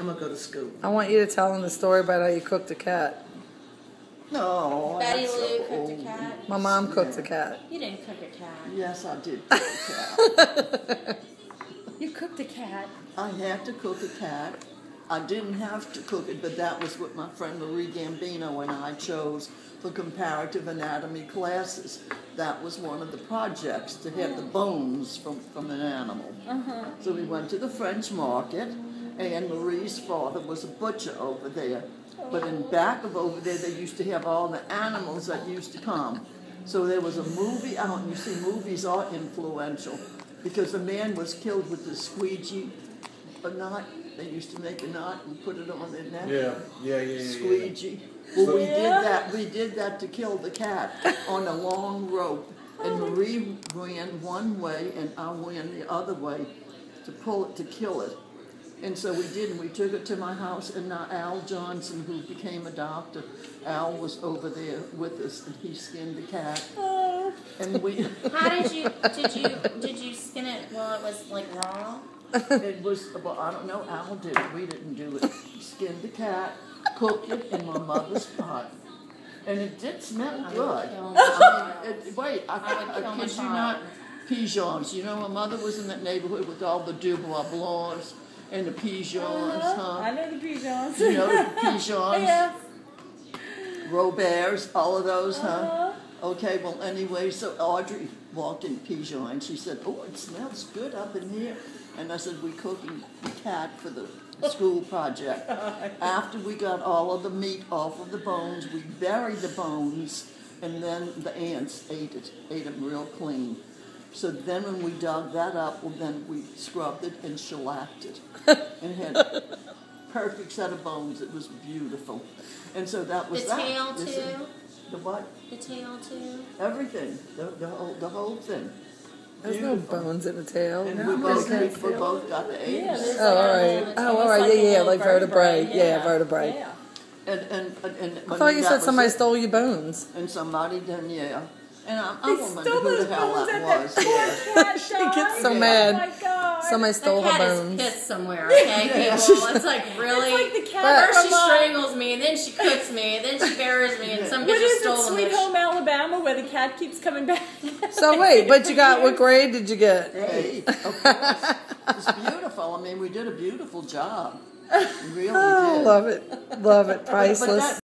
I'm going to go to school. I want you to tell them the story about how you cooked a cat. No, Betty that's Lou so cooked a old. cat. My mom cooked a cat. You didn't cook a cat. Yes, I did cook a cat. You cooked a cat. I had to cook a cat. I didn't have to cook it, but that was what my friend Marie Gambino and I chose for comparative anatomy classes. That was one of the projects, to have the bones from an animal. So we went to the French market, and Marie's father was a butcher over there. But in back of over there, they used to have all the animals that used to come. So there was a movie out, and you see, movies are influential, because a man was killed with the squeegee, a knot. They used to make a knot and put it on their neck. Yeah. Squeegee. Well, we did that to kill the cat on a long rope. And Marie ran one way, and I ran the other way to pull it, to kill it. And so we did, and we took it to my house, and now Al Johnson, who became a doctor, Al was over there with us, and he skinned the cat. And we... How did you skin it while it was like raw? It was, well, I don't know, Al did it, we didn't do it. Skinned the cat, cooked it in my mother's pot. And it did smell good. I kid you not, pigeons. You know, my mother was in that neighborhood with all the Dubois Blancs and the pigeons, huh? I know the pigeons. You know the pigeons? Yeah. Roberts, all of those, huh? Okay, well, anyway, so Audrey walked in Pigeon, and she said, "Oh, it smells good up in here." And I said, "We're cooking the cat for the school project." After we got all of the meat off of the bones, we buried the bones, and then the ants ate them real clean. So then when we dug that up, well, then we scrubbed it and shellacked it, and had a perfect set of bones. It was beautiful. And so that was The tail too? The what? The tail too? Everything. The whole thing. There's no bones in the tail. And we both got the eggs. Oh, all right. Oh, all right. Yeah, like vertebrae. Yeah, vertebrae. Yeah. And I thought you said somebody stole your bones. And somebody done, yeah. And I They won't remember stole who the those hell bones that at was. that Yeah. poor cat She shop. gets so Yeah. mad. Oh my God. Somebody stole That her cat bones. is pissed somewhere, okay, people? It's like, really? It's like the cat First she from, strangles me, and then she cooks me, and then she buries me, and some What bitch is has it, stolen Sweet this. Home Alabama, where the cat keeps coming back? So wait, but you got, what grade did you get? Hey, of course. It's beautiful. I mean, we did a beautiful job. We really Oh, did. love it. Love it. But Priceless. that